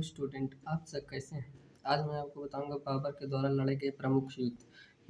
Hello student, आप सब कैसे हैं। आज मैं आपको बताऊंगा बाबर के द्वारा लड़े गए प्रमुख युद्ध,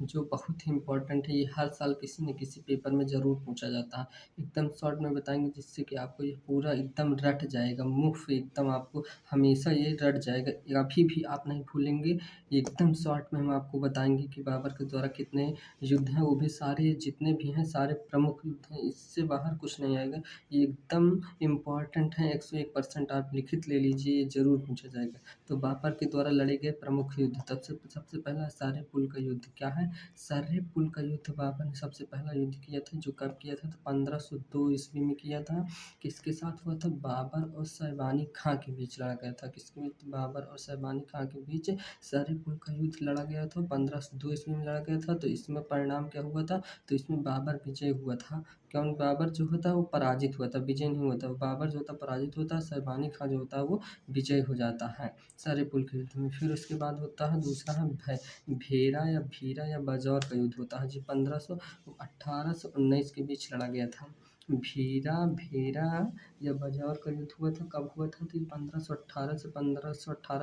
जो बहुत ही इम्पोर्टेंट है। ये हर साल किसी न किसी पेपर में ज़रूर पूछा जाता है। एकदम शॉर्ट में बताएंगे जिससे कि आपको ये पूरा एकदम रट जाएगा, मुँह से एकदम आपको हमेशा ये रट जाएगा, कभी भी आप नहीं भूलेंगे। एकदम शॉर्ट में हम आपको बताएंगे कि बाबर के द्वारा कितने युद्ध हैं, वो भी सारे जितने भी हैं सारे प्रमुख युद्ध हैं, इससे बाहर कुछ नहीं आएगा। ये एकदम इम्पॉर्टेंट है, 101% आप लिखित ले लीजिए, ये ज़रूर पूछा जाएगा। तो बाबर के द्वारा लड़े गए प्रमुख युद्ध, सबसे पहला सर्रे पुल का युद्ध। क्या है? सर्रे पुल का युद्ध बाबर ने सबसे पहला युद्ध किया था, जो कब किया था? तो 1502 ईस्वी में किया था। किसके साथ हुआ था? बाबर और शैबानी खां के बीच लड़ा गया था। किसके बीच? बाबर और शैबानी खां के बीच सर्रे पुल का युद्ध लड़ा गया था, 1502 ईस्वी में लड़ा गया था। तो इसमें परिणाम क्या हुआ था? तो इसमें बाबर विजय हुआ था। क्यों? बाबर जो होता है वो पराजित हुआ था, विजय नहीं हुआ था। बाबर जो होता है पराजित होता है, शैबानी खां जो होता है वो विजय हो जाता है सर्रे पुल के युद्ध में। फिर उसके बाद होता है दूसरा है भेरा या भीरा या बजौर का युद्ध होता है, जो 1819 के बीच लड़ा गया था। भीरा, भेरा या बजौर का युद्ध हुआ था। कब हुआ था? तो 1518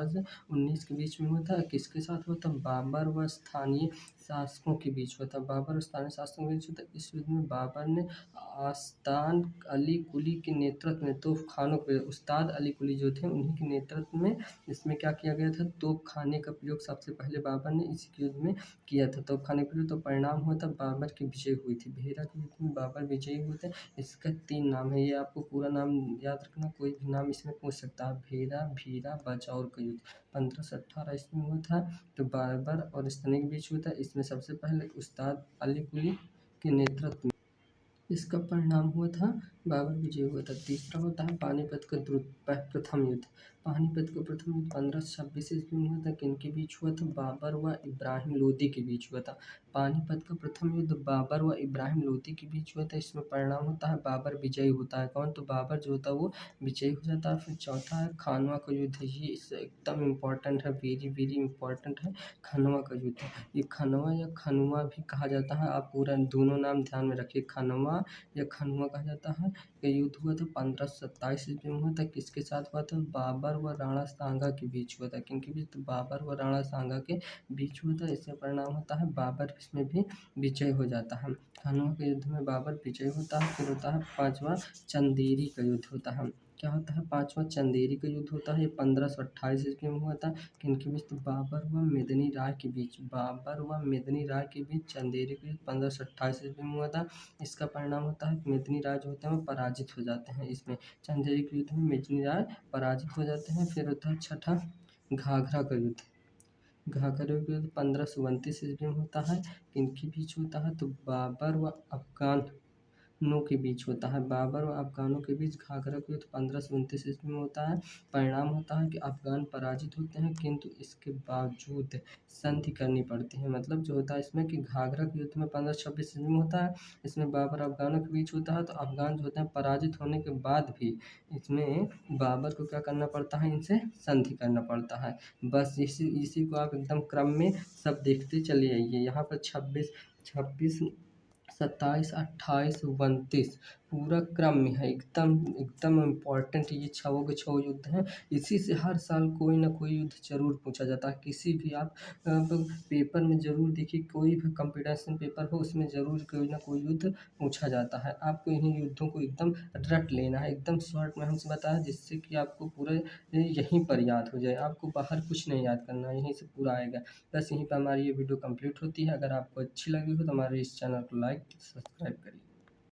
से 19 के बीच में हुआ था। किसके साथ हुआ था? बाबर व स्थानीय शासकों के बीच हुआ था। बाबर और स्थानीय शासकों के बीच हुआ था। इस युद्ध में बाबर ने आस्तान अली कुली के नेतृत्व में तोप खानों के, उस्ताद अली कुली जो थे उन्हीं के नेतृत्व में इसमें क्या किया गया था? तोप खाने का प्रयोग सबसे पहले बाबर ने इसी युद्ध में किया था। तोप खाने का प्रयोग, तो परिणाम हुआ था बाबर की विजय हुई थी। भेरा के युद्ध में बाबर विजयी हुए थे। इसका 3 नाम है, ये आपको पूरा नाम याद रखना, कोई भी नाम इसमें पूछ सकता है। भेरा, भीरा, बजौर का युद्ध 1518 ईस्वी में हुआ था। तो बाबर और स्थानीय के बीच हुआ था। इसमें सबसे पहले उस्ताद अली कुली के नेतृत्व में इसका परिणाम हुआ था बाबर विजय हुआ था। तीसरा होता है पानीपत का प्रथम युद्ध। पानीपत का प्रथम युद्ध 1526 ईस्वी में हुआ था। किनके बीच हुआ था? बाबर व इब्राहिम लोदी के बीच हुआ था। पानीपत का प्रथम युद्ध बाबर व इब्राहिम लोदी के बीच हुआ था। इसमें परिणाम होता है बाबर विजयी होता है। कौन? तो बाबर जो होता है वो विजयी हो जाता है। फिर चौथा है खानवा का युद्ध। ये इससे एकदम इम्पॉर्टेंट है, वेरी वेरी इंपॉर्टेंट है खानवा का युद्ध। ये खनवा या खनुआ भी कहा जाता है, आप पूरा दोनों नाम ध्यान में रखिए, खनवा या खनुआ कहा जाता है। ये युद्ध हुआ था 1527 ईस्वी में हुआ था। किसके साथ हुआ था? बाबर व राणा सांगा के बीच हुआ था। किनके बीच? तो बाबर व राणा सांगा के बीच हुआ था। इससे परिणाम होता है बाबर इसमें भी विजय हो जाता है। खनवा के युद्ध में बाबर विजय होता है। फिर होता है पांचवा चंदेरी का युद्ध होता है। क्या होता है? पांचवा चंदेरी का युद्ध होता है। ये 1528 ईस्वी में हुआ था। किनके बीच? तो बाबर व मेदिनी राय के बीच, बाबर व मेदिनी राय के बीच चंदेरी के 1528 ईस्वी में हुआ था। इसका परिणाम होता है कि मेदिनी राय जो होते हैं वो पराजित हो जाते हैं। इसमें चंदेरी के युद्ध में मेदिनी राय पराजित हो जाते हैं। फिर होता है छठा घाघरा का युद्ध। घाघरा का युद्ध 1529 ईस्वी में होता है। किनके बीच होता है? तो बाबर व अफगान नो के बीच होता है। बाबर और अफगानों के बीच घाघरा का युद्ध 1529 ईस्वी में होता है। परिणाम होता है कि अफगान पराजित होते हैं, किंतु इसके बावजूद संधि करनी पड़ती है। मतलब जो होता है इसमें कि घाघरा के युद्ध में 1526 ईस्वी में होता है, इसमें बाबर अफगानों के बीच होता है। तो अफगान जो होते हैं पराजित होने के बाद भी इसमें बाबर को क्या करना पड़ता है? इनसे संधि करना पड़ता है। बस इसी को आप एकदम क्रम में सब देखते चले आइए। यहाँ पर 26, 27, 28, 29 पूरा क्रम में है, एकदम एकदम इम्पॉर्टेंट ये छवों के छः युद्ध हैं। इसी से हर साल कोई ना कोई युद्ध जरूर पूछा जाता है। किसी भी आप पेपर में ज़रूर देखिए, कोई भी कंपटीशन पेपर हो उसमें ज़रूर कोई ना कोई युद्ध पूछा जाता है। आपको इन्हीं युद्धों को एकदम रट लेना है, एकदम शॉर्ट में हमसे बताया, जिससे कि आपको पूरा यहीं पर याद हो जाए, आपको बाहर कुछ नहीं याद करना, यहीं से पूरा आएगा। बस यहीं पर हमारी ये वीडियो कंप्लीट होती है। अगर आपको अच्छी लगी हो तो हमारे इस चैनल को लाइक सब्सक्राइब करिए।